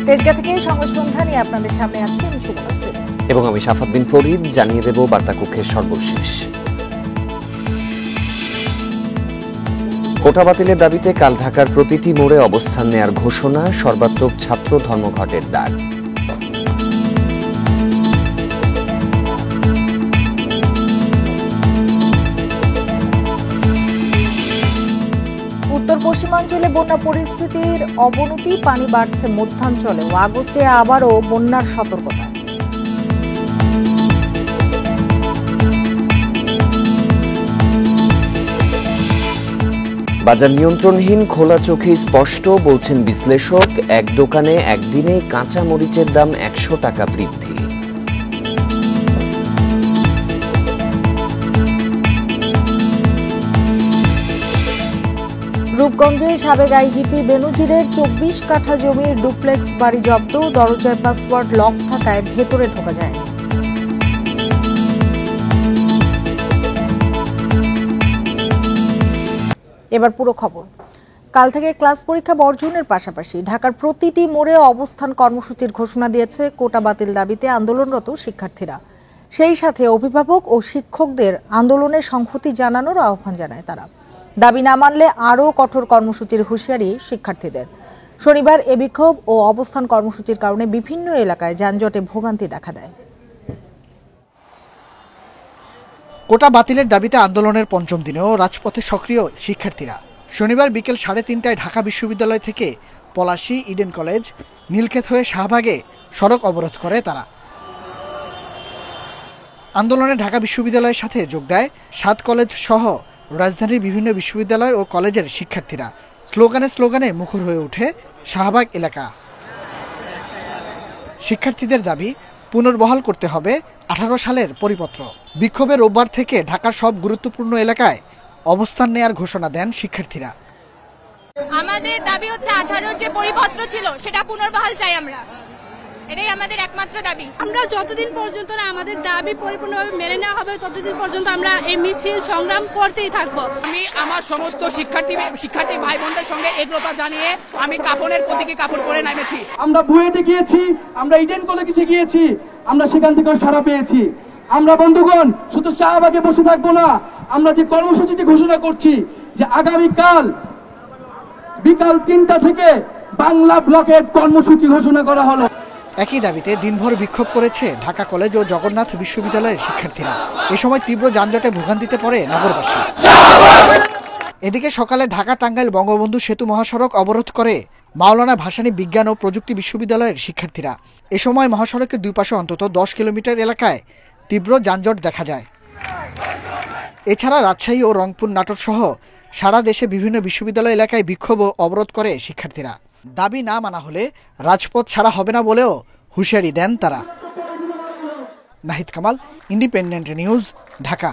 তেজগাঁ থেকে সংবাদ সন্ধ্যা নিয়ে আপনাদের সামনে আছি আমি সুমনা সিং এবং আমি শাফাত বিন ফরিদ। জানিয়ে দেব বার্তা কক্ষের সর্বশেষ। কোটা বাতিলের দাবিতে কাল ঢাকার প্রতিটি মোড়ে অবস্থান নেয়ার ঘোষণা, সর্বাত্মক ছাত্র ধর্মঘটের ডাক। উত্তর পশ্চিমাঞ্চলে বন্যা পরিস্থিতির অবনতি, পানি বাড়ছে মধ্যাঞ্চলেও। আগস্টে আবারও বন্যার সতর্কতা। বাজার নিয়ন্ত্রণহীন, খোলা চোখে স্পষ্ট, বলছেন বিশ্লেষক। এক দোকানে একদিনে কাঁচা মরিচের দাম 100 টাকা বৃদ্ধি। রূপগঞ্জে সাবেক আইজিপি বেনজিরের 24 কাঠা জমির ডুপ্লেক্স বাড়ি জব্দ, দরজার পাসওয়ার্ড লক থাকায় ভেতরে ঢোকা যায়নি। এবার পুরো খবর। কাল থেকে ক্লাস পরীক্ষা বর্জনের পাশাপাশি ঢাকার প্রতিটি মোড়ে অবস্থান কর্মসূচির ঘোষণা দিয়েছে কোটা বাতিল দাবিতে আন্দোলনরত শিক্ষার্থীরা। সেই সাথে অভিভাবক ও শিক্ষকদের আন্দোলনে সংহতি জানানোর আহ্বান জানায় তারা। দাবি না মানলে আরও কঠোর কর্মসূচির হুঁশিয়ারি শিক্ষার্থীদের। শনিবার এ বিক্ষোভ ও অবস্থান কর্মসূচির কারণে বিভিন্ন এলাকায় যানজটে ভোগান্তি দেখা দেয়। কোটা বাতিলের দাবিতে আন্দোলনের পঞ্চম দিনেও রাজপথে সক্রিয় শিক্ষার্থীরা। শনিবার বিকেল 3:30টায় ঢাকা বিশ্ববিদ্যালয় থেকে পলাশী, ইডেন কলেজ, নীলক্ষেত হয়ে শাহবাগে সড়ক অবরোধ করে তারা। আন্দোলনে ঢাকা বিশ্ববিদ্যালয়ের সাথে যোগ দেয় 7 কলেজ সহ রাজধানীর বিভিন্ন বিশ্ববিদ্যালয় ও কলেজের শিক্ষার্থীরা। স্লোগানে মুখর হয়ে ওঠে শাহবাগ এলাকা। শিক্ষার্থীদের দাবি পুনর্বহাল করতে হবে 18 সালের পরিপত্র। বিক্ষোভে রোববার থেকে ঢাকার সব গুরুত্বপূর্ণ এলাকায় অবস্থান নেয়ার ঘোষণা দেন শিক্ষার্থীরা। আমাদের দাবি হচ্ছে 18 যে পরিপত্র ছিল সেটা পুনর্বহাল চাই আমরা। এটাই আমাদের একমাত্র দাবি। আমরা যতদিন পর্যন্ত না আমাদের দাবি পরিপূর্ণভাবে মেনে নেওয়া হবে ততদিন পর্যন্ত আমরা এই মিছিল সংগ্রাম করতেই থাকবো। আমি আমার সমস্ত শিক্ষার্থী ভাই বোনদের সঙ্গে এগ্রতা জানিয়ে আমি কাপড়ের প্রতীকে কাপড় পরে নেমেছি। আমরা বুয়েটে গিয়েছি, আমরা ইডেন কলেজে গিয়েছি, আমরা সেখান থেকে সাড়া পেয়েছি। আমরা বন্ধুগণ শুধু শাহবাগে বসে থাকবো না, আমরা যে কর্মসূচিটি ঘোষণা করছি যে আগামীকাল বিকাল 3টা থেকে বাংলা ব্লকের কর্মসূচি ঘোষণা করা হলো। একই দাবিতে দিনভর বিক্ষোভ করেছে ঢাকা কলেজ ও জগন্নাথ বিশ্ববিদ্যালয়ের শিক্ষার্থীরা। এ সময় তীব্র যানজটে ভোগান্তিতে পড়ে নগরবাসী। এদিকে সকালে ঢাকা টাঙ্গাইল বঙ্গবন্ধু সেতু মহাসড়ক অবরোধ করে মাওলানা ভাসানী বিজ্ঞান ও প্রযুক্তি বিশ্ববিদ্যালয়ের শিক্ষার্থীরা। এ সময় মহাসড়কের দুই পাশে অন্তত 10 কিলোমিটার এলাকায় তীব্র যানজট দেখা যায়। এছাড়া রাজশাহী ও রংপুর, নাটোর সহ সারা দেশে বিভিন্ন বিশ্ববিদ্যালয় এলাকায় বিক্ষোভ ও অবরোধ করে শিক্ষার্থীরা। দাবি না মানা হলে রাজপথ ছাড়া হবে না বলেও হুঁশিয়ারি দেন তারা। Nahid Kamal, independent news, Dhaka.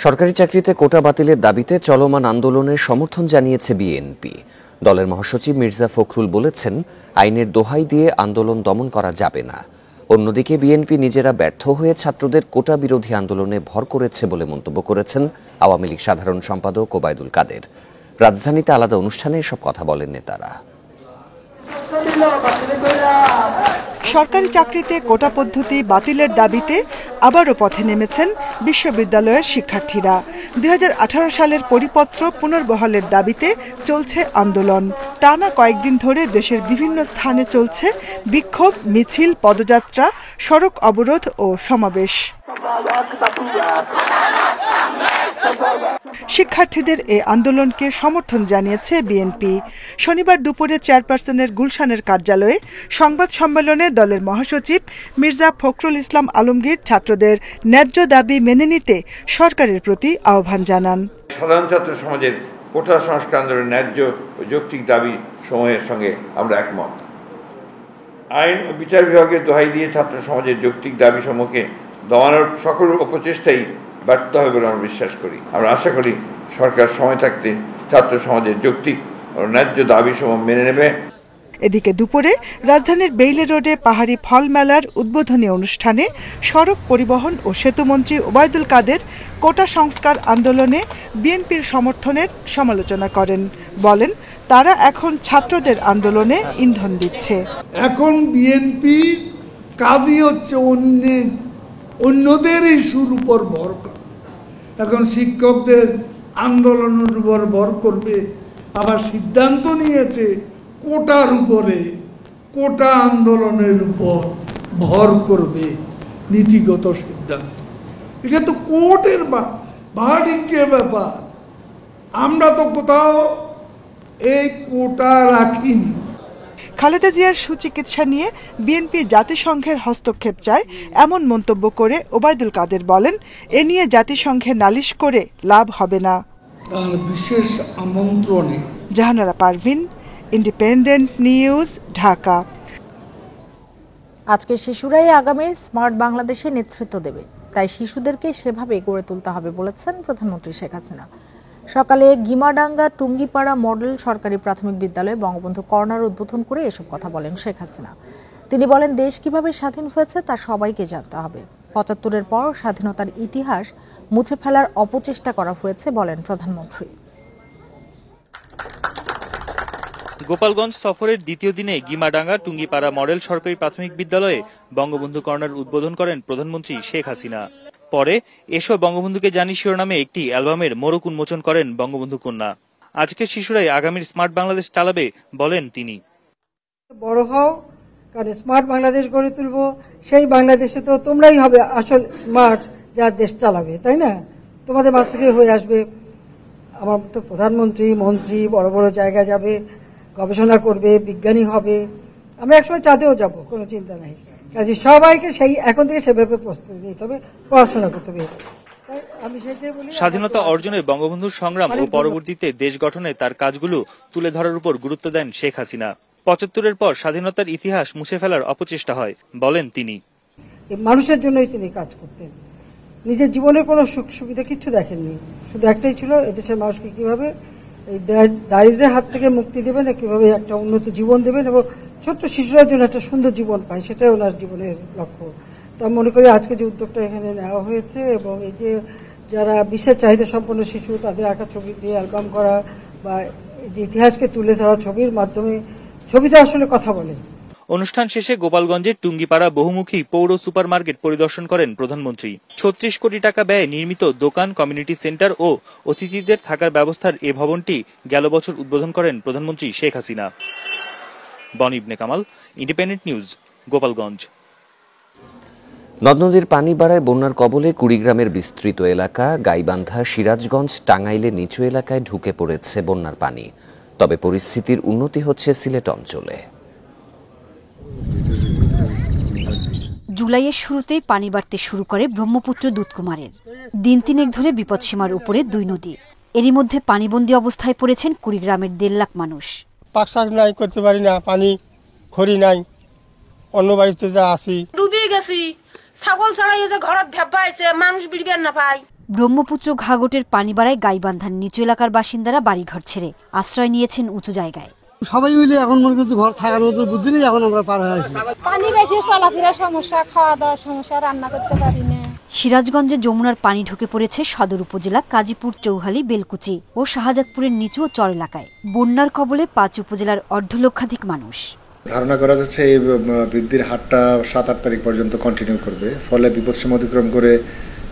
সরকারি চাকরিতে কোটা বাতিলের দাবিতে চলমান আন্দোলনের সমর্থন জানিয়েছে বিএনপি। দলের মহাসচিব মির্জা ফখরুল বলেছেন, আইনের দোহাই দিয়ে আন্দোলন দমন করা যাবে না। অন্যদিকে বিএনপি নিজেরা ব্যর্থ হয়ে ছাত্রদের কোটা বিরোধী আন্দোলনে ভর করেছে বলে মন্তব্য করেছেন আওয়ামী লীগ সাধারণ সম্পাদক ওবায়দুল কাদের। রাজধানীতে আলাদা অনুষ্ঠানে এসব কথা বলেন নেতারা। সরকারি চাকরিতে কোটা পদ্ধতি বাতিলের দাবিতে আবারও পথে নেমেছেন বিশ্ববিদ্যালয়ের শিক্ষার্থীরা। 2018 সালের পরিপত্র পুনর্বহালের দাবিতে চলছে আন্দোলন। টানা কয়েকদিন ধরে দেশের বিভিন্ন স্থানে চলছে বিক্ষোভ, মিছিল, পদযাত্রা, সড়ক অবরোধ ও সমাবেশ। শিক্ষার্থীদের এই আন্দোলনকে সমর্থন জানিয়েছে বিএনপি। শনিবার দুপুরে চেয়ারপারসনের গুলশানের কার্যালয়ে সংবাদ সম্মেলনে দলের মহাসচিব মির্জা ফখরুল ইসলাম আলমগীর ছাত্রদের ন্যায্য দাবি মেনে নিতে সরকারের প্রতি আহ্বান জানান। সাধারণ ছাত্র সমাজের কোটা সংস্কার আন্দোলনের ন্যায্য ও যৌক্তিক দাবি সমূহের সঙ্গে আমরা একমত। আইন ও বিচার বিভাগের দোহাই দিয়ে ছাত্র সমাজের যৌক্তিক দাবি সমূহকে দমানোর সকল প্রচেষ্টাই ব্যর্থ হবে বলে আমরা বিশ্বাস করি। আমরা আশা করি সরকার সময় থাকতে ছাত্র সমাজের যৌক্তিক ও ন্যায্য দাবি সমূহ মেনে নেবে। এদিকে দুপুরে রাজধানীর বেইলি রোডে পাহাড়ি ফল মেলার উদ্বোধনী অনুষ্ঠানে সড়ক পরিবহন ও সেতুমন্ত্রী ওবায়দুল কাদের কোটা সংস্কার আন্দোলনে বিএনপির সমর্থনের সমালোচনা করেন। বলেন, তারা এখন ছাত্রদের আন্দোলনে ইন্ধন দিচ্ছে। এখন বিএনপি কাজই হচ্ছে অন্যদের ইস্যুর উপর ভর করে। এখন শিক্ষকদের আন্দোলনের উপর ভর করবে, আবার সিদ্ধান্ত নিয়েছে কোটার উপরে, কোটা আন্দোলনের উপর ভর করবে, নীতিগত সিদ্ধান্ত। এটা তো কোর্টের ভার্ডিক্টের ব্যাপার। আমরা তো কোথাও এই কোটা রাখিনি। খালেদা জিয়ার সুচিকিৎসা নিয়ে বিএনপি জাতিসংঘের হস্তক্ষেপ চায় এমন মন্তব্য করে ওবায়দুল কাদের বলেন, এ নিয়ে জাতিসংঘে নালিশ করে লাভ হবে না। তার বিশেষ আমন্ত্রণে। Jahanara Parvin, Independent news, Dhaka. আজকে শিশুরাই আগামীর স্মার্ট বাংলাদেশে নেতৃত্ব দেবে, তাই শিশুদেরকে সেভাবে গড়ে তুলতে হবে বলেছেন প্রধানমন্ত্রী শেখ হাসিনা। সকালে গিমাডাঙ্গা টুঙ্গিপাড়া মডেল সরকারি প্রাথমিক বিদ্যালয়ে বঙ্গবন্ধু কর্নার উদ্বোধন করে এসব কথা বলেন শেখ হাসিনা। তিনি বলেন, দেশ কিভাবে স্বাধীন হয়েছে তা সবাইকে জানতে হবে। ৭৫-এর পর স্বাধীনতার ইতিহাস মুছে ফেলার অপচেষ্টা করা হয়েছে বলেন প্রধানমন্ত্রী। গোপালগঞ্জ সফরের দ্বিতীয় দিনে গিমাডাঙ্গা টুঙ্গিপাড়া মডেল সরকারি প্রাথমিক বিদ্যালয়ে বঙ্গবন্ধু কর্নার উদ্বোধন করেন প্রধানমন্ত্রী শেখ হাসিনা। পরে এসো বঙ্গবন্ধুকে জানি শিরোনামে একটি অ্যালবামের মোড়ক উন্মোচন করেন বঙ্গবন্ধু কন্যা। আজকে শিশুরাই আগামীর স্মার্ট বাংলাদেশ চালাবে বলেন তিনি। বড় হও, কারণ স্মার্ট বাংলাদেশ গড়ে তুলবো, সেই বাংলাদেশে তো তোমরাই হবে আসল স্মার্ট, যার দেশ চালাবে, তাই না? তোমাদের মাঝ থেকে হয়ে আসবে আমার তো প্রধানমন্ত্রী, মন্ত্রী, বড় বড় জায়গায় যাবে, গবেষণা করবে, বিজ্ঞানী হবে। আমরা একসময় চাঁদেও যাব, কোনো চিন্তা নাই। কাজে সবাইকে সেই এখন থেকে সেভাবে প্রস্তুতি নিতে হবে, পড়াশোনা করতে হবে। আমি সেটাই বলি, স্বাধীনতা অর্জনে বঙ্গবন্ধুর সংগ্রাম ও পরবর্তীতে দেশ গঠনে তার কাজগুলো তুলে ধরার উপর গুরুত্ব দেন শেখ হাসিনা। ৭৫-এর পর স্বাধীনতার ইতিহাস মুছে ফেলার অপচেষ্টা হয় বলেন তিনি। মানুষের জন্যই তিনি কাজ করতেন, নিজের জীবনের কোনো সুখ সুবিধা কিছু দেখেননি। শুধু একটাই ছিল, এদেশের মানুষকে কিভাবে এই দারিদ্র্যের হাত থেকে মুক্তি দেবেন, কিভাবে একটা উন্নত জীবন দেবেন এবং ছোট্ট শিশুরার জন্য একটা সুন্দর জীবন পায়, সেটাই ওনার জীবনের লক্ষ্য। তো আমি মনে করি আজকে যে উদ্যোগটা এখানে নেওয়া হয়েছে এবং এই যে যারা বিশেষ চাহিদা সম্পন্ন শিশু, তাদের আঁকা ছবি দিয়ে অ্যালবাম করা বা এই যে ইতিহাসকে তুলে ধরা ছবির মাধ্যমে, ছবিটা আসলে কথা বলে। অনুষ্ঠান শেষে গোপালগঞ্জের টুঙ্গিপাড়া বহুমুখী পৌর সুপারমার্কেট পরিদর্শন করেন প্রধানমন্ত্রী। ৩৬ কোটি টাকা ব্যয়ে নির্মিত দোকান, কমিউনিটি সেন্টার ও অতিথিদের থাকার ব্যবস্থার এ ভবনটি গেল বছর উদ্বোধন করেন প্রধানমন্ত্রী শেখ হাসিনা। বনি ইবনে কামাল, ইন্ডিপেন্ডেন্ট নিউজ, গোপালগঞ্জ। নদ নদীর পানি বাড়ায় বন্যার কবলে কুড়িগ্রামের বিস্তৃত এলাকা গাইবান্ধা, সিরাজগঞ্জ, টাঙ্গাইলে নিচু এলাকায় ঢুকে পড়েছে বন্যার পানি। তবে পরিস্থিতির উন্নতি হচ্ছে সিলেট অঞ্চলে। জুলাইয়ের শুরুতেই পানি বাড়তে শুরু করে ব্রহ্মপুত্র দুধকুমারের। দিন তিনেক ধরে বিপদসীমার উপরে দুই নদী। এরই মধ্যে পানিবন্দী অবস্থায় পড়েছেন কুড়িগ্রামের 1.5 লাখ মানুষ। পাকশাক নাই, করতে পারি না, পানি খড়ি নাই, অন্য বাড়িতে যা আসি ডুবে গেছি, ছাগল ছাড়াই যে ঘরত ভেপাইছে, মানুষ বিড়বেন না পায়। ব্রহ্মপুত্র ঘাগটের পানি বাড়ায় গাইবান্ধার নিচু এলাকার বাসিন্দারা বাড়িঘর ছেড়ে আশ্রয় নিয়েছেন উঁচু জায়গায়। সবাই মিলে এখন মনে করছি ঘর থাকার মতো বুদ্ধি নেই, এখন আমরা পার হয়ে আসি। পানি বেশি, চলাফেরা সমস্যা, খাওয়া দাওয়ার সমস্যা, রান্না করতে পারি না। সিরাজগঞ্জে যমুনার পানি ঢুকে পড়েছে সদর উপজেলা কাজীপুর, চৌহালি, বেলকুচি ও শাহজাদপুরের নিচু ও চর এলাকায়। বন্যার কবলে 5 উপজেলার 1.5 লক্ষাধিক মানুষ। ধারণা করা যাচ্ছে এই বৃদ্ধির হারটা 7-8 তারিখ পর্যন্ত কন্টিনিউ করবে, ফলে বিপদসীমা অতিক্রম করে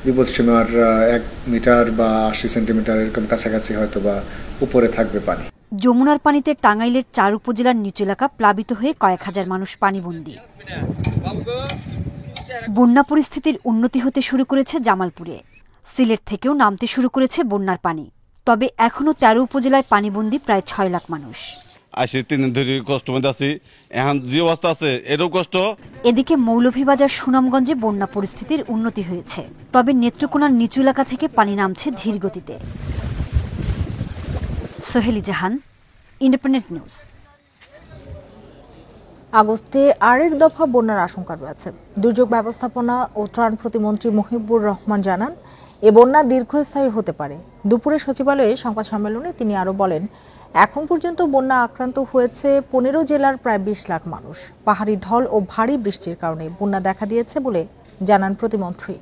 বিপদসীমার 1 মিটার বা 80 সেন্টিমিটার এরকম কাছাকাছি হয়তো বা উপরে থাকবে পানি। যমুনার পানিতে টাঙ্গাইলের 4 উপজেলার নিচু এলাকা প্লাবিত হয়ে কয়েক হাজার মানুষ পানিবন্দী। বন্যা পরিস্থিতির উন্নতি হতে শুরু করেছে জামালপুরে। সিলেট থেকেও নামতে শুরু করেছে বন্যার পানি। তবে এখনো 13 উপজেলায় পানিবন্দী প্রায় 6 লাখ মানুষ। আসি 3 দিন ধরে কষ্ট মধ্যে আছি, এখন যে অবস্থা আছে এরও কষ্ট। এদিকে মৌলভীবাজার, সুনামগঞ্জে বন্যা পরিস্থিতির উন্নতি হয়েছে, তবে নেত্রকোনার নিচু এলাকা থেকে পানি নামছে ধীর গতিতে। সোহেলি জাহান, ইন্ডিপেন্ডেন্ট নিউজ। আগস্টে আরেক দফা বন্যার আশঙ্কা রয়েছে। দুর্যোগ ব্যবস্থাপনা ও ত্রাণ প্রতিমন্ত্রী মুহিবুর রহমান জানান, এ বন্যা দীর্ঘস্থায়ী হতে পারে। দুপুরে সচিবালয়ে সংবাদ সম্মেলনে তিনি আরও বলেন, এখন পর্যন্ত বন্যা আক্রান্ত হয়েছে 15 জেলার প্রায় 20 লাখ মানুষ। পাহাড়ি ঢল ও ভারী বৃষ্টির কারণে বন্যা দেখা দিয়েছে বলে জানান প্রতিমন্ত্রী।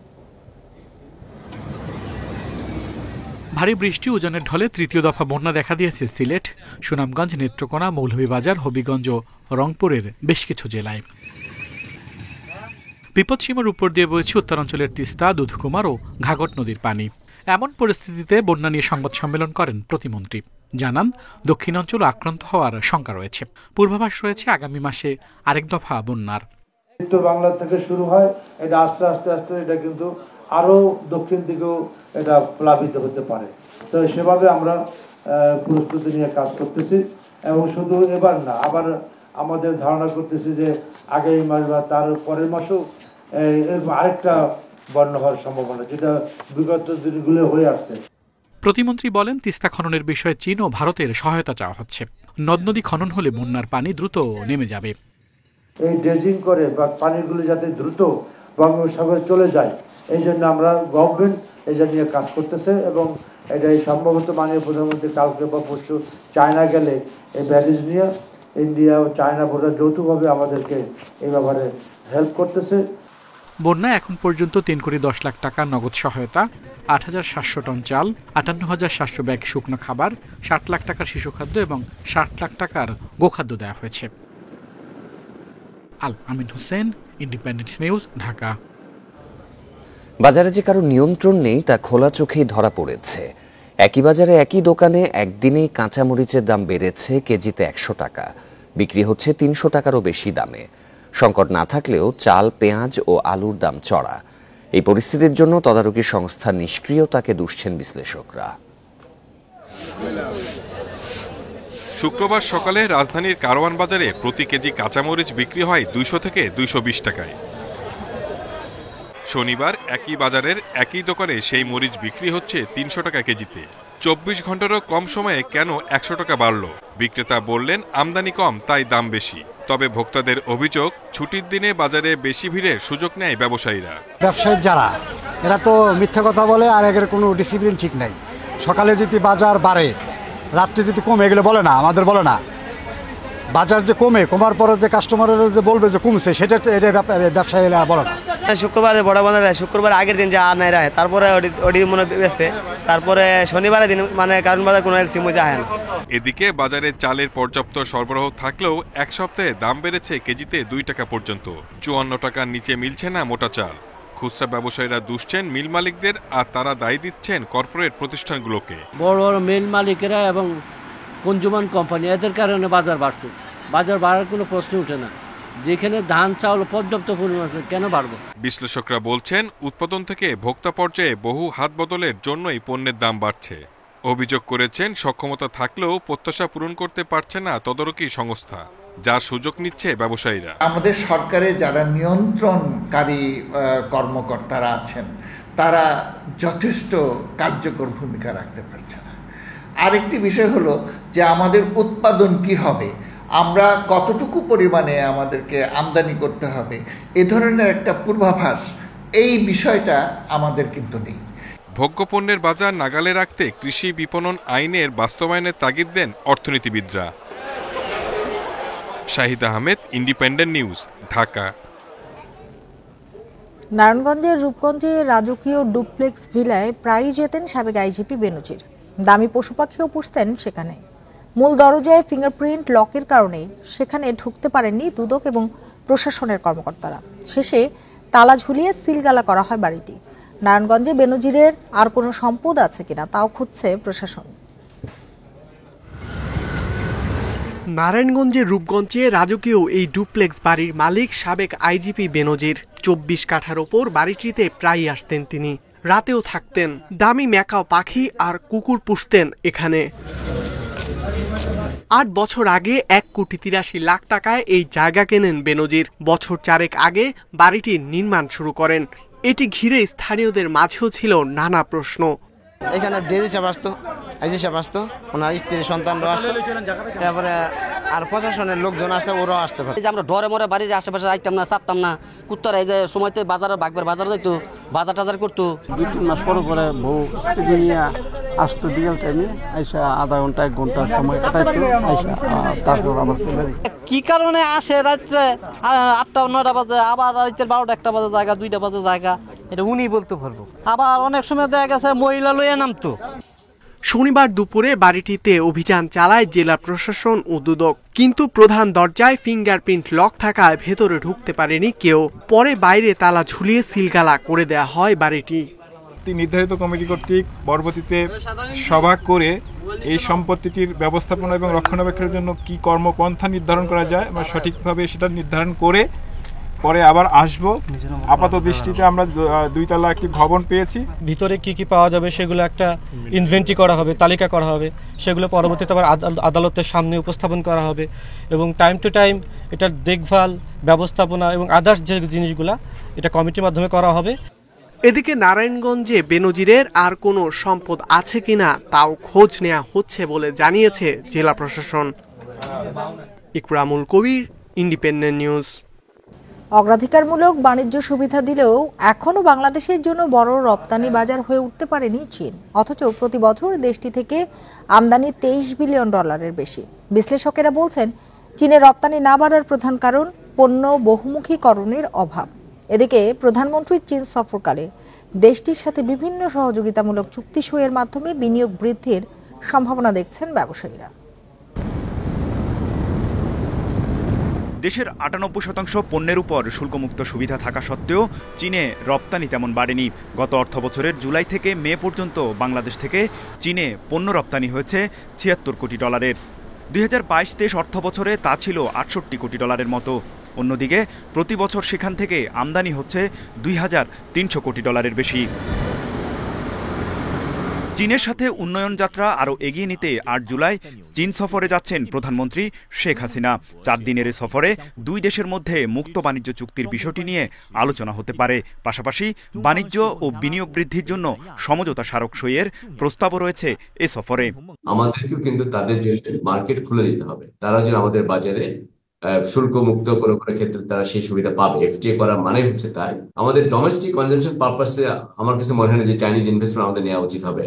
ভারী বৃষ্টি উজানের ঢলে তৃতীয় দফা বন্যা দেখা দিয়েছে সিলেট, সুনামগঞ্জ, নেত্রকোনা, মৌলভীবাজার, হবিগঞ্জ ও রংপুরের বেশ কিছু জেলায়। বিপদসীমার উপর দিয়ে বইছে উত্তরাঞ্চলের তিস্তা, দুধকুমার ও ঘাঘট নদীর পানি। এমন পরিস্থিতিতে বন্যা নিয়ে সংবাদ সম্মেলন করেন প্রতিমন্ত্রী। জানান, দক্ষিণাঞ্চল আক্রান্ত হওয়ার শঙ্কা রয়েছে। পূর্বাভাস রয়েছে আগামী মাসে আরেক দফা বন্যার। উত্তর বাংলা থেকে শুরু হয়, এটা আস্তে আস্তে আস্তে এটা কিন্তু আরো দক্ষিণ দিকেও এটা প্লাবিত হতে পারে। তো সেভাবে আমরা প্রস্তুতি নিয়ে কাজ করতেছি এবং শুধু এবার না, আবার আমাদের ধারণা করতেছি যে আগামী মাস বা তার পরের মাসেও এরকম আরেকটা বন্যা হওয়ার সম্ভাবনা, যেটা বিগত দিনগুলো হয়ে আসছে। প্রতিমন্ত্রী বলেন, তিস্তা খননের বিষয়ে চীন ও ভারতের সহায়তা চাওয়া হচ্ছে। নদ নদী খনন হলে বন্যার পানি দ্রুত নেমে যাবে। এই ড্রেজিং করে বা পানিগুলো যাতে দ্রুত বঙ্গোপসাগরে চলে যায়, এই জন্য আমরা গভর্নমেন্ট এটা নিয়ে কাজ করতেছে এবং এটাই সম্ভবত মাননীয় প্রধানমন্ত্রী কালকে বা পরশু চায়না গেলে এই ব্যারেজ নিয়ে ইন্ডিয়া ও চায়না বোর্ডার যৌথভাবে আমাদেরকে এই ব্যাপারে হেল্প করতেছে। বন্যায় এখন পর্যন্ত 3 কোটি 10 লাখ টাকা নগদ সহায়তা, 8,700 টন চাল, 58,700 ব্যাগ শুকনো খাবার, 60 লাখ টাকার শিশু খাদ্য এবং 60 লাখ টাকার গোখাদ্য দেওয়া হয়েছে। আল আমিন হোসেন, ইন্ডিপেন্ডেন্ট নিউজ, ঢাকা। বাজারে যে কারো নিয়ন্ত্রণ নেই তা খোলা চোখেই ধরা পড়েছে। একই বাজারে একই দোকানে একদিনেই কাঁচামরিচের দাম বেড়েছে কেজিতে 100 টাকা, বিক্রি হচ্ছে 300 টাকারও বেশি দামে। সংকট না থাকলেও চাল, পেঁয়াজ ও আলুর দাম চড়া। এই পরিস্থিতির জন্য তদারকি সংস্থার নিষ্ক্রিয়তাকে দুষছেন বিশ্লেষকরা। শুক্রবার সকালে রাজধানীর কারওয়ান বাজারে প্রতি কেজি কাঁচামরিচ বিক্রি হয় 200 থেকে 220 টাকায়। শনিবার একই বাজারের একই দোকানে সেই মরিচ বিক্রি হচ্ছে 300 টাকা কেজিতে। 24 ঘন্টারও কম সময়ে কেন 100 টাকা বাড়ল? বিক্রেতা বললেন, আমদানি কম তাই দাম বেশি। তবে ভোক্তাদের অভিযোগ, ছুটির দিনে বাজারে বেশি ভিড়ের সুযোগ নেয় ব্যবসায়ীরা। ব্যবসায়ী যারা, এরা তো মিথ্যা কথা বলে, আর এর কোনো ডিসিপ্লিন ঠিক নাই। সকালে যদি বাজার বাড়ে, রাত্রে যদি কমে, এগুলো বলে না, আমাদের বলে না। বাজার যে কমার পরে যে কাস্টমারের যে বলবে যে কমছে, সেটা তো এটা ব্যবসায়ীরা বলে না। শুক্রবারে বড় বাজারে শুক্রবার আগের দিন যা নাই রায়, তারপরে ওটি মনে বেচছে, তারপরে শনিবারের দিন মানে কারণ বাজার কোনো এলসি মজা হয় না। এদিকে বাজারে চালের পর্যাপ্ত সরবরাহ থাকলেও এক সপ্তাহে দাম বেড়েছে কেজিতে 2 টাকা পর্যন্ত। 54 টাকার নিচে মিলছে না মোটা চাল। খুচরা ব্যবসায়ীরা দুষছেন মিল মালিকদের, আর তারা দায়ী দিচ্ছেন কর্পোরেট প্রতিষ্ঠানগুলোকে। বড় বড় মিল মালিকেরা এবং কনজিউমার কোম্পানি, এদের কারণে বাজার বাড়ছে। বাজার বাড়ার কোনো প্রশ্ন উঠে না। যেখানে ধান চাউল পর্যাপ্ত পরিমাণ আছে, কেন বাড়বে? বিশ্লেষকরা বলছেন, উৎপাদন থেকে ভোক্তা পর্যায়ে বহু হাত বদলের জন্যই পণ্যের দাম বাড়ছে। অভিযোগ করেছেন, সক্ষমতা থাকলেও প্রত্যাশা পূরণ করতে পারছে না তদারকি সংস্থা, যার সুযোগ নিচ্ছে ব্যবসায়ীরা। আমাদের সরকারে যারা নিয়ন্ত্রণকারী কর্মকর্তারা আছেন, তারা যথেষ্ট কার্যকর ভূমিকা রাখতে পারছে না। আরেকটি বিষয় হলো যে আমাদের উৎপাদন কি হবে, আমরা কতটুকু পরিমাণে আমাদেরকে আমদানি করতে হবে, এ ধরনের একটা পূর্বাভাস, এই বিষয়টা আমাদের কিন্তু নেই। ভোগ্যপণ্যের বাজার নাগালে রাখতে কৃষি বিপণন আইনের বাস্তবায়নের তাগিদ দেন অর্থনীতিবিদরা। Shahid Ahmed, independent news, Dhaka. নারায়ণগঞ্জের রূপগঞ্জে রাজকীয় ডুপ্লেক্স ভিলায় প্রায়ই যেতেন সাবেক আইজিপি বেনজির। দামি পশু পাখিও পুষতেন সেখানে। মূল দরজায় ফিঙ্গারপ্রিন্ট লকের কারণে সেখানে ঢুকতে পারেননি দুদক এবং প্রশাসনের কর্মকর্তারা। শেষে তালা ঝুলিয়ে সিলগালা করা হয় বাড়িটি। নারায়ণগঞ্জে বেনজিরের আর কোনো সম্পদ আছে কিনা তাও খুঁজছে প্রশাসন। নারায়ণগঞ্জের রূপগঞ্জে রাজকীয় এই ডুপ্লেক্স বাড়ির মালিক সাবেক আইজিপি বেনজির। 24 কাঠার ওপর বাড়িটিতে প্রায়ই আসতেন তিনি, রাতেও থাকতেন। দামি ম্যাকাও পাখি আর কুকুর পুষতেন এখানে। 8 বছর আগে 1,83,00,000 টাকায় এই জায়গা কেনেন বেনজির। বছর 4 আগে বাড়িটির নির্মাণ শুরু করেন। এটি ঘিরে স্থানীয়দের মাঝেও ছিল নানা প্রশ্ন। এখানে ডেজি সাহেব আসতো, আইজি সাহেব আসতো, ওনার স্ত্রী সন্তানরাও আসতো, তারপরে আর প্রশাসনের লোকজন আসতো, ওরাও আসতে পারে। আমরা ডরে মরে বাড়ির আশেপাশে রাখতাম না, চাপতাম না। কুত্তারা এই যে সময়তে বাজারে বাগবের বাজারে যাইতো, বাজার টাজার করতো। 2-3 মাস পরে পরে বউ স্ত্রী নিয়ে আসতো বিকেল টাইমে, আইসা আধা ঘন্টা 1 ঘন্টা সময় কাটাইতো, আইসা তারপর আবার চলে যায়। কি কারণে আসে রাত্রে 8টা-9টা বাজে, আবার রাতের 12টা-1টা বাজে জায়গা, 2টা বাজে জায়গা, এটা উনি বলতে পারবো। আবার অনেক সময় দেখা গেছে মহিলা লইয়া নামতো। শনিবার দুপুরে বাড়িটিতে অভিযান চালায় জেলা প্রশাসন ও দুদক, কিন্তু প্রধান দরজায় ফিঙ্গারপ্রিন্ট লক থাকায় ভেতরে ঢুকতে পারেনি কেউ। পরে বাইরে তালা ঝুলিয়ে সিলগালা করে দেয়া হয় বাড়িটি। নির্ধারিত কমিটি কর্তৃক পরবর্তীতে সভা করে এই সম্পত্তিটির ব্যবস্থাপনা এবং রক্ষণাবেক্ষণের জন্য কি কর্মপন্থা নির্ধারণ করা যায় আমরা সঠিকভাবে সেটা নির্ধারণ করে পরে আবার আসব। আপাত দৃষ্টিতে আমরা 2 তলা একটি ভবন পেয়েছি। ভিতরে কি কি পাওয়া যাবে সেগুলো একটা ইনভেন্টরি করা হবে, তালিকা করা হবে, সেগুলো পরবর্তীতে আবার আদালতের সামনে উপস্থাপন করা হবে এবং টাইম টু টাইম এটার দেখভাল, ব্যবস্থাপনা এবং আদার্স যে জিনিসগুলো এটা কমিটির মাধ্যমে করা হবে। এদিকে নারায়ণগঞ্জে বেনজিরের আর কোনো সম্পদ আছে কিনা তাও খোঁজ নেওয়া হচ্ছে বলে জানিয়েছে জেলা প্রশাসন। ইকরামুল কবির, ইন্ডিপেন্ডেন্ট নিউজ। অগ্রাধিকারমূলক বাণিজ্য সুবিধা দিলেও এখনও বাংলাদেশের জন্য বড় রপ্তানি বাজার হয়ে উঠতে পারেনি চীন। অথচ প্রতি বছর দেশটি থেকে আমদানি $23 বিলিয়ন বেশি। বিশ্লেষকেরা বলছেন, চীনের রপ্তানি না বাড়ার প্রধান কারণ পণ্য বহুমুখীকরণের অভাব। এদিকে প্রধানমন্ত্রীর চীন সফরকালে দেশটির সাথে বিভিন্ন সহযোগিতামূলক চুক্তি সইয়ের মাধ্যমে বিনিয়োগ বৃদ্ধির সম্ভাবনা দেখছেন ব্যবসায়ীরা। দেশের 98% পণ্যের উপর শুল্কমুক্ত সুবিধা থাকা সত্ত্বেও চীনে রপ্তানি তেমন বাড়েনি। গত অর্থবছরের জুলাই থেকে মে পর্যন্ত বাংলাদেশ থেকে চীনে পণ্য রপ্তানি হয়েছে $76 কোটি। 2022-23 অর্থবছরে তা ছিল $68 কোটি মতো। অন্যদিকে প্রতি বছর সেখান থেকে আমদানি হচ্ছে $2300 কোটি বেশি। চীনের সাথে উন্নয়ন যাত্রা আরও এগিয়ে নিতে 8 জুলাই চীন সফরে যাচ্ছেন প্রধানমন্ত্রী শেখ হাসিনা। 4 দিনের এই সফরে 2 দেশের মধ্যে মুক্ত বাণিজ্য চুক্তির বিষয়টি নিয়ে আলোচনা হতে পারে। পাশাপাশি বাণিজ্য ও বিনিয়োগ বৃদ্ধির জন্য সমঝোতা স্মারক সইয়ের প্রস্তাবও রয়েছে এ সফরে। আমাদেরকেও কিন্তু তাদের জন্য মার্কেট খুলে দিতে হবে, তারা যেন আমাদের বাজারে শুল্ক মুক্ত কোনো কোনো ক্ষেত্রে তারা সেই সুবিধা পাবে। এফটিএ করার মানে হচ্ছে তাই। আমাদের ডোমেস্টিক কনজাম্পশন পারপাসে আমার কাছে মনে হয় না যে চাইনিজ ইনভেস্টমেন্ট আমাদের নেওয়া উচিত হবে।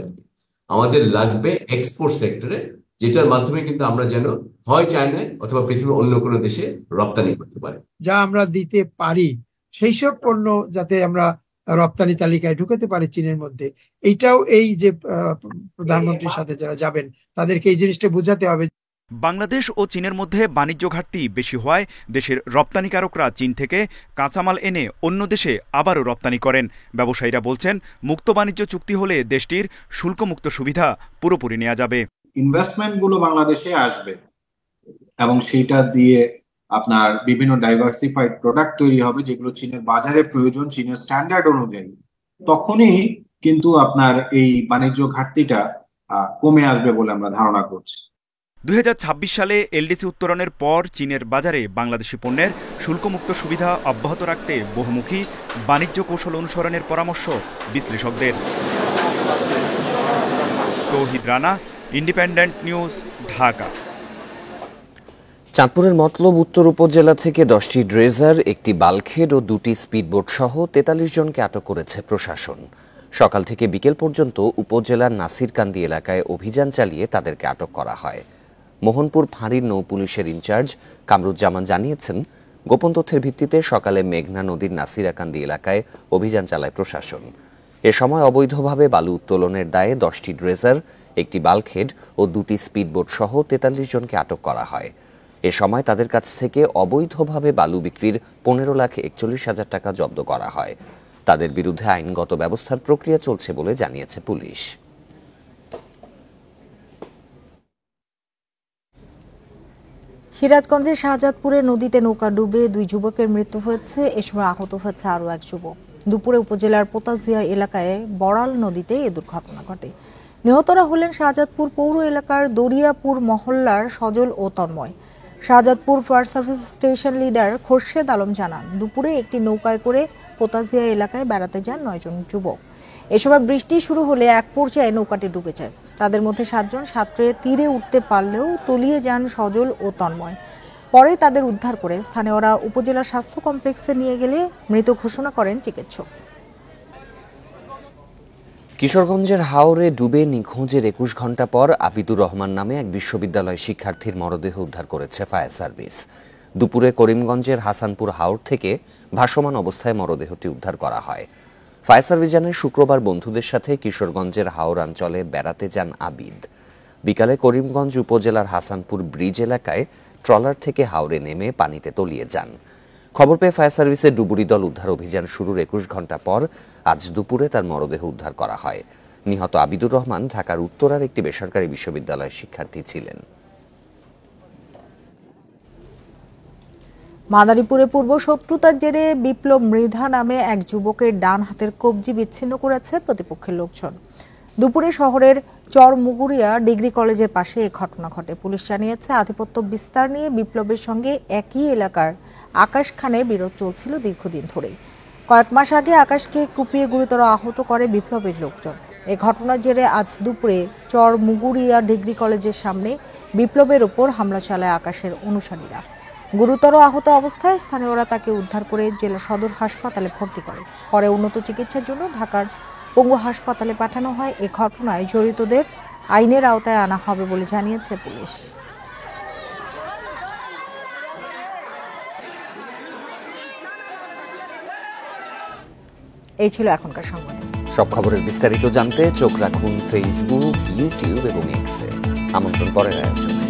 আমাদের লাগবে এক্সপোর্ট সেক্টরে, যেটার মাধ্যমে কিন্তু আমরা যেন হয় চায়নায় অথবা পৃথিবীর অন্য কোনো দেশে রপ্তানি করতে পারি। যা আমরা দিতে পারি সেই সব পণ্য যাতে আমরা রপ্তানি তালিকায় ঢুকাতে পারি চীনের মধ্যে, এইটাও এই যে প্রধানমন্ত্রীর সাথে যারা যাবেন তাদেরকে এই জিনিসটা বোঝাতে হবে। বাংলাদেশ ও চীনের মধ্যে বাণিজ্য ঘাটতি বেশি হওয়ায় দেশের রপ্তানিকারকরা চীন থেকে কাঁচামাল এনে অন্য দেশে আবারও রপ্তানি করেন। ব্যবসায়ীরা বলছেন, মুক্ত বাণিজ্য চুক্তি হলে দেশটির শুল্কমুক্ত সুবিধা পুরোপুরি নেওয়া যাবে। ইনভেস্টমেন্টগুলো বাংলাদেশে আসবে এবং সেইটা দিয়ে আপনার বিভিন্ন ডাইভার্সিফাইড প্রোডাক্ট তৈরি হবে যেগুলো চীনের বাজারে প্রয়োজন, চীনের স্ট্যান্ডার্ড অনুযায়ী। তখনই কিন্তু আপনার এই বাণিজ্য ঘাটতিটা কমে আসবে বলে আমরা ধারণা করছি। 2026 সালে এলডিসি উত্তরণের পর চীনের বাজারে বাংলাদেশি পণ্যের শুল্কমুক্ত সুবিধা অব্যাহত রাখতে বহুমুখী বাণিজ্য কৌশল অনুসরণের পরামর্শ বিশ্লেষকদের। তৌহিদ রানা, ইন্ডিপেন্ডেন্ট নিউজ, ঢাকা। চাঁদপুরের মতলব উত্তর উপজেলা থেকে 10টি ড্রেজার, একটি বাল্কহেড ও 2টি স্পিডবোট সহ 43 জনকে আটক করেছে প্রশাসন। সকাল থেকে বিকেল পর্যন্ত উপজেলার নাসিরকান্দি এলাকায় অভিযান চালিয়ে তাদেরকে আটক করা হয়। মোহনপুর ফাঁড়ির নৌ পুলিশের ইনচার্জ কামরুজ্জামান জানিয়েছেন, গোপন তথ্যের ভিত্তিতে সকালে মেঘনা নদীর নাসিরাকান্দি এলাকায় অভিযান চালায় প্রশাসন। এ সময় অবৈধভাবে বালু উত্তোলনের দায়ে 10টি ড্রেজার, একটি বাল্কহেড ও 2টি স্পিডবোট সহ 43 জনকে আটক করা হয়। এ সময় তাদের কাছ থেকে অবৈধভাবে বালু বিক্রির 15,41,000 টাকা জব্দ করা হয়। তাদের বিরুদ্ধে আইনগত ব্যবস্থার প্রক্রিয়া চলছে বলে জানিয়েছে পুলিশ। সিরাজগঞ্জের শাহজাদপুরে নদীতে নৌকা ডুবে 2 যুবকের মৃত্যু হয়েছে। এ সময় আহত হয়েছে আরও 1 যুবক। দুপুরে উপজেলার পোতাজিয়া এলাকায় বড়াল নদীতে এ দুর্ঘটনা ঘটে। নিহতরা হলেন শাহজাদপুর পৌর এলাকার দরিয়াপুর মহল্লার সজল ও Tanmoy. Shahjadpur fire service station leader Khorshed Alam জানান, দুপুরে একটি নৌকায় করে পোতাজিয়া এলাকায় বেড়াতে যান 9 জন যুবক। এ সময় বৃষ্টি শুরু হলে এক পর্যায়ে নৌকাটি ডুবে যায়। তাদের মধ্যে 7 জন সাঁতরে তীরে উঠতে পারলেও তলিয়ে যান সজল ও তন্ময়। পরে তাদের উদ্ধার করে স্থানীয়রা উপজেলা স্বাস্থ্য কমপ্লেক্সে নিয়ে গেলে মৃত ঘোষণা করেন চিকিৎসক। কিশোরগঞ্জের হাওরে ডুবে নিখোঁজের 21 ঘণ্টা পর আবিদুর রহমান নামে এক বিশ্ববিদ্যালয় শিক্ষার্থীর মরদেহ উদ্ধার করেছে ফায়ার সার্ভিস। দুপুরে করিমগঞ্জের হাসানপুর হাওর থেকে ভাসমান অবস্থায় মরদেহটি উদ্ধার করা হয়। ফায়ার সার্ভিস জানায় শুক্রবার বন্ধুদের সাথে কিশোরগঞ্জের হাওর অঞ্চলে বেড়াতে যান আবিদ। বিকালে করিমগঞ্জ উপজেলার হাসানপুর ব্রিজ এলাকায় ট্রলার থেকে হাওরে নেমে পানিতে তলিয়ে যান। খবর পেয়ে ফায়ার সার্ভিসের ডুবুরি দল উদ্ধার অভিযান শুরুর 21 ঘণ্টা পর আজ দুপুরে তার মরদেহ উদ্ধার করা হয়। নিহত আবিদুর রহমান ঢাকার উত্তরার একটি বেসরকারি বিশ্ববিদ্যালয়ের শিক্ষার্থী ছিলেন। মাদারীপুরে পূর্ব শত্রুতার জেরে বিপ্লব মৃধা নামে এক যুবকের ডান হাতের কবজি বিচ্ছিন্ন করেছে প্রতিপক্ষের লোকজন। দুপুরে শহরের চরমুগুরিয়া ডিগ্রি কলেজের পাশে এ ঘটনা ঘটে। পুলিশ জানিয়েছে, আধিপত্য বিস্তার নিয়ে বিপ্লবের সঙ্গে একই এলাকার আকাশ খানের বিরোধ চলছিল দীর্ঘদিন ধরেই। কয়েক মাস আগে আকাশকে কুপিয়ে গুরুতর আহত করে বিপ্লবের লোকজন। এ ঘটনার জেরে আজ দুপুরে চরমুগুরিয়া ডিগ্রি কলেজের সামনে বিপ্লবের উপর হামলা চালায় আকাশের অনুসারীরা। গুরুতর আহত অবস্থায় স্থানীয়রা তাকে উদ্ধার করে জেলা সদর হাসপাতালে ভর্তি করে। পরে উন্নত চিকিৎসার জন্য ঢাকার পঙ্গু হাসপাতালে পাঠানো হয়। এ ঘটনায় জড়িতদের আইনের আওতায় আনা হবে বলে জানিয়েছে পুলিশ। এই ছিল এখনকার সংবাদ। সব খবরের বিস্তারিত জানতে চোখ রাখুন ফেসবুক, ইউটিউব এবং এক্সে। আমন্ত্রণ পরের আয়োজনে।